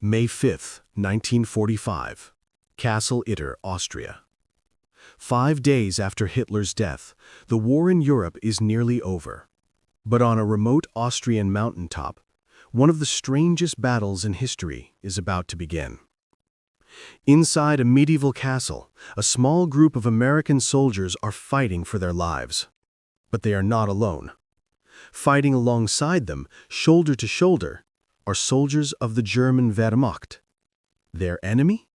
May 5, 1945. Castle Itter, Austria. 5 days after Hitler's death, the war in Europe is nearly over. But on a remote Austrian mountaintop, one of the strangest battles in history is about to begin. Inside a medieval castle, a small group of American soldiers are fighting for their lives. But they are not alone. Fighting alongside them, shoulder to shoulder, are soldiers of the German Wehrmacht. Their enemy?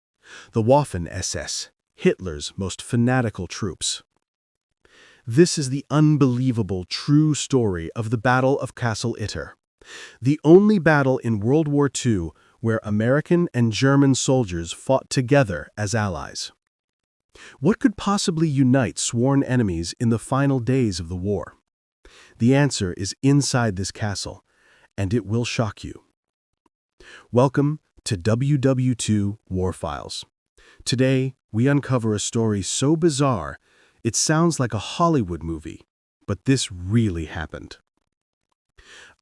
The Waffen-SS, Hitler's most fanatical troops. This is the unbelievable true story of the Battle of Castle Itter, the only battle in World War II where American and German soldiers fought together as allies. What could possibly unite sworn enemies in the final days of the war? The answer is inside this castle, and it will shock you. Welcome to WW2 War Files. Today, we uncover a story so bizarre, it sounds like a Hollywood movie, but this really happened.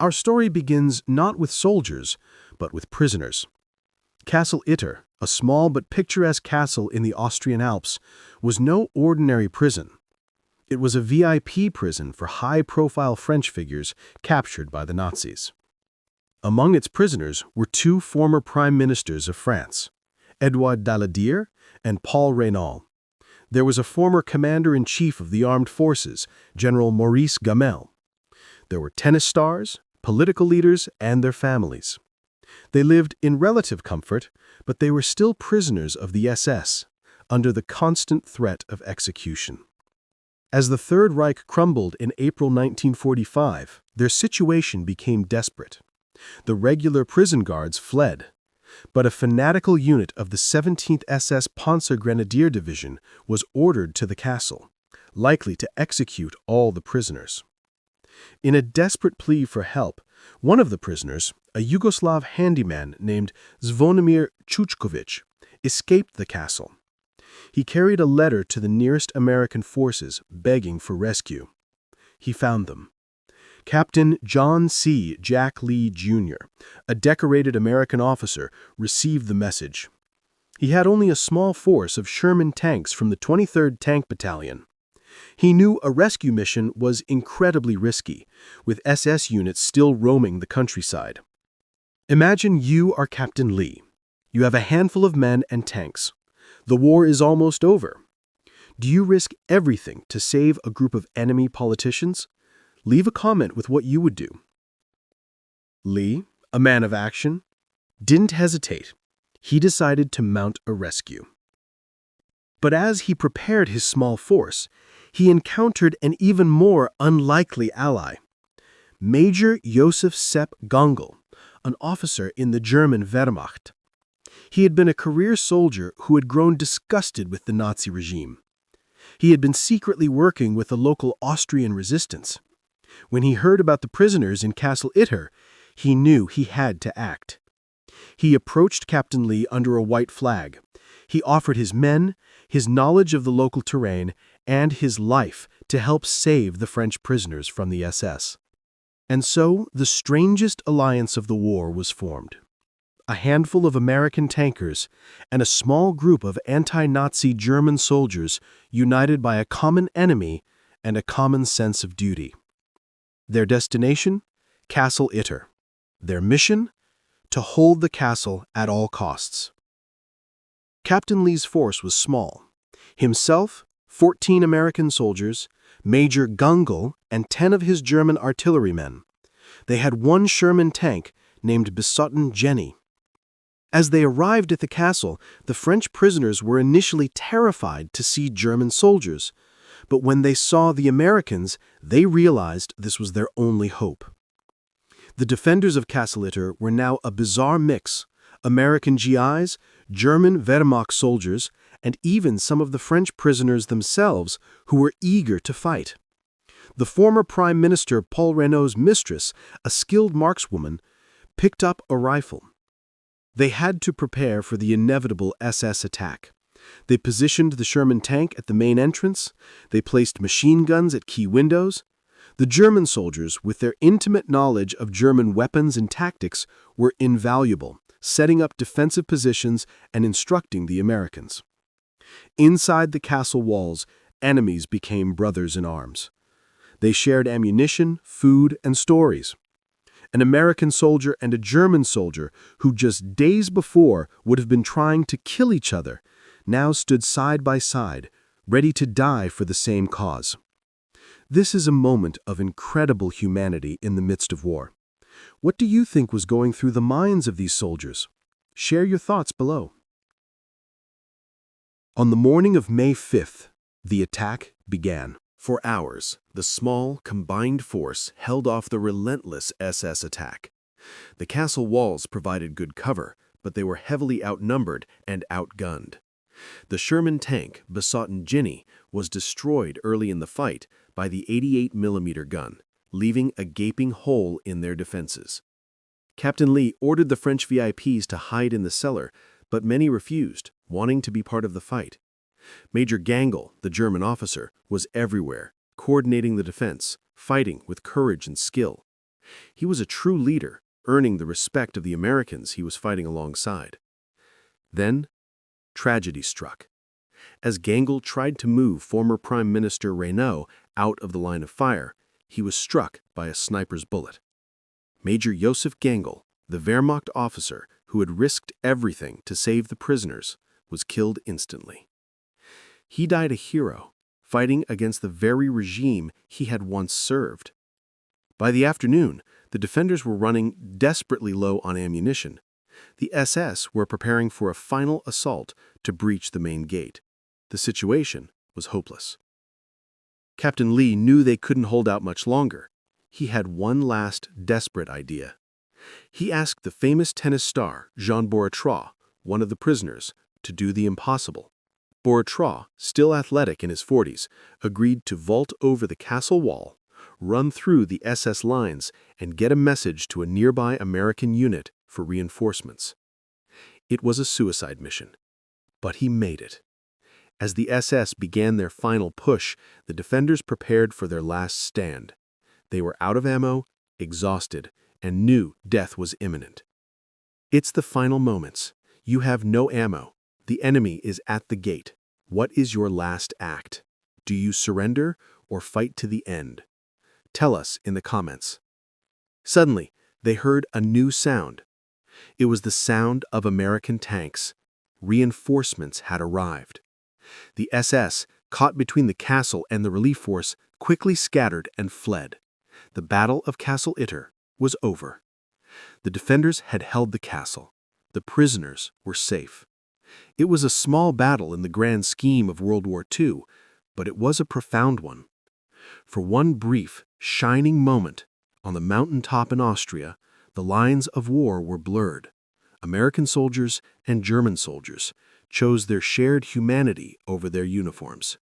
Our story begins not with soldiers, but with prisoners. Castle Itter, a small but picturesque castle in the Austrian Alps, was no ordinary prison. It was a VIP prison for high-profile French figures captured by the Nazis. Among its prisoners were 2 former prime ministers of France, Édouard Daladier and Paul Reynaud. There was a former commander-in-chief of the armed forces, General Maurice Gamel. There were tennis stars, political leaders, and their families. They lived in relative comfort, but they were still prisoners of the SS, under the constant threat of execution. As the Third Reich crumbled in April 1945, their situation became desperate. The regular prison guards fled, but a fanatical unit of the 17th SS Panzer Grenadier Division was ordered to the castle, likely to execute all the prisoners. In a desperate plea for help, one of the prisoners, a Yugoslav handyman named Zvonimir Chuchkovic, escaped the castle. He carried a letter to the nearest American forces begging for rescue. He found them. Captain John C. Jack Lee, Jr., a decorated American officer, received the message. He had only a small force of Sherman tanks from the 23rd Tank Battalion. He knew a rescue mission was incredibly risky, with SS units still roaming the countryside. Imagine you are Captain Lee. You have a handful of men and tanks. The war is almost over. Do you risk everything to save a group of enemy politicians? Leave a comment with what you would do. Lee, a man of action, didn't hesitate. He decided to mount a rescue. But as he prepared his small force, he encountered an even more unlikely ally. Major Josef Sepp Gongl, an officer in the German Wehrmacht. He had been a career soldier who had grown disgusted with the Nazi regime. He had been secretly working with the local Austrian resistance. When he heard about the prisoners in Castle Itter, he knew he had to act. He approached Captain Lee under a white flag. He offered his men, his knowledge of the local terrain, and his life to help save the French prisoners from the SS. And so, the strangest alliance of the war was formed. A handful of American tankers and a small group of anti-Nazi German soldiers united by a common enemy and a common sense of duty. Their destination? Castle Itter. Their mission? To hold the castle at all costs. Captain Lee's force was small. Himself, 14 American soldiers, Major Gongl, and 10 of his German artillerymen. They had 1 Sherman tank named Besotten Jenny. As they arrived at the castle, the French prisoners were initially terrified to see German soldiers, but when they saw the Americans, they realized this was their only hope. The defenders of Castle Itter were now a bizarre mix: American GIs, German Wehrmacht soldiers, and even some of the French prisoners themselves who were eager to fight. The former Prime Minister Paul Reynaud's mistress, a skilled markswoman, picked up a rifle. They had to prepare for the inevitable SS attack. They positioned the Sherman tank at the main entrance. They placed machine guns at key windows. The German soldiers, with their intimate knowledge of German weapons and tactics, were invaluable, setting up defensive positions and instructing the Americans. Inside the castle walls, enemies became brothers in arms. They shared ammunition, food, and stories. An American soldier and a German soldier who just days before would have been trying to kill each other now stood side by side, ready to die for the same cause. This is a moment of incredible humanity in the midst of war. What do you think was going through the minds of these soldiers? Share your thoughts below. On the morning of May 5th, the attack began. For hours, the small, combined force held off the relentless SS attack. The castle walls provided good cover, but they were heavily outnumbered and outgunned. The Sherman tank, besought in Ginny, was destroyed early in the fight by the 88mm gun, leaving a gaping hole in their defenses. Captain Lee ordered the French VIPs to hide in the cellar, but many refused, wanting to be part of the fight. Major Gangel, the German officer, was everywhere, coordinating the defense, fighting with courage and skill. He was a true leader, earning the respect of the Americans he was fighting alongside. Then, tragedy struck. As Gangel tried to move former Prime Minister Reynaud out of the line of fire, he was struck by a sniper's bullet. Major Joseph Gangel, the Wehrmacht officer who had risked everything to save the prisoners, was killed instantly. He died a hero, fighting against the very regime he had once served. By the afternoon, the defenders were running desperately low on ammunition. The SS were preparing for a final assault to breach the main gate. The situation was hopeless. Captain Lee knew they couldn't hold out much longer. He had one last desperate idea. He asked the famous tennis star Jean Bourratras, one of the prisoners, to do the impossible. Bourratras, still athletic in his 40s, agreed to vault over the castle wall, run through the SS lines, and get a message to a nearby American unit for reinforcements. It was a suicide mission, but he made it. As the SS began their final push, the defenders prepared for their last stand. They were out of ammo, exhausted, and knew death was imminent. It's the final moments. You have no ammo. The enemy is at the gate. What is your last act? Do you surrender or fight to the end? Tell us in the comments. Suddenly, they heard a new sound. It was the sound of American tanks. Reinforcements had arrived. The SS, caught between the castle and the relief force, quickly scattered and fled. The Battle of Castle Itter was over. The defenders had held the castle. The prisoners were safe. It was a small battle in the grand scheme of World War II, but it was a profound one. For one brief, shining moment, on the mountaintop in Austria, the lines of war were blurred. American soldiers and German soldiers chose their shared humanity over their uniforms.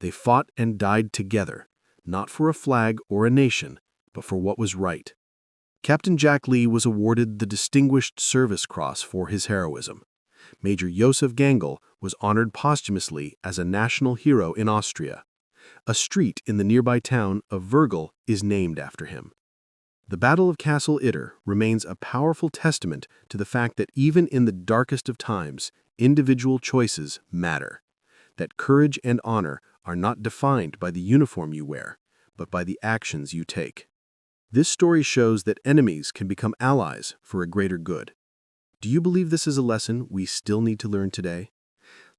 They fought and died together, not for a flag or a nation, but for what was right. Captain Jack Lee was awarded the Distinguished Service Cross for his heroism. Major Joseph Gangel was honored posthumously as a national hero in Austria. A street in the nearby town of Virgil is named after him. The Battle of Castle Itter remains a powerful testament to the fact that even in the darkest of times, individual choices matter. That courage and honor are not defined by the uniform you wear, but by the actions you take. This story shows that enemies can become allies for a greater good. Do you believe this is a lesson we still need to learn today?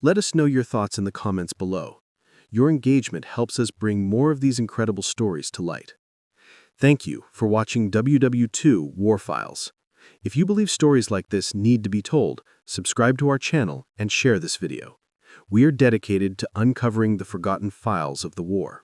Let us know your thoughts in the comments below. Your engagement helps us bring more of these incredible stories to light. Thank you for watching WW2 War Files. If you believe stories like this need to be told, subscribe to our channel and share this video. We are dedicated to uncovering the forgotten files of the war.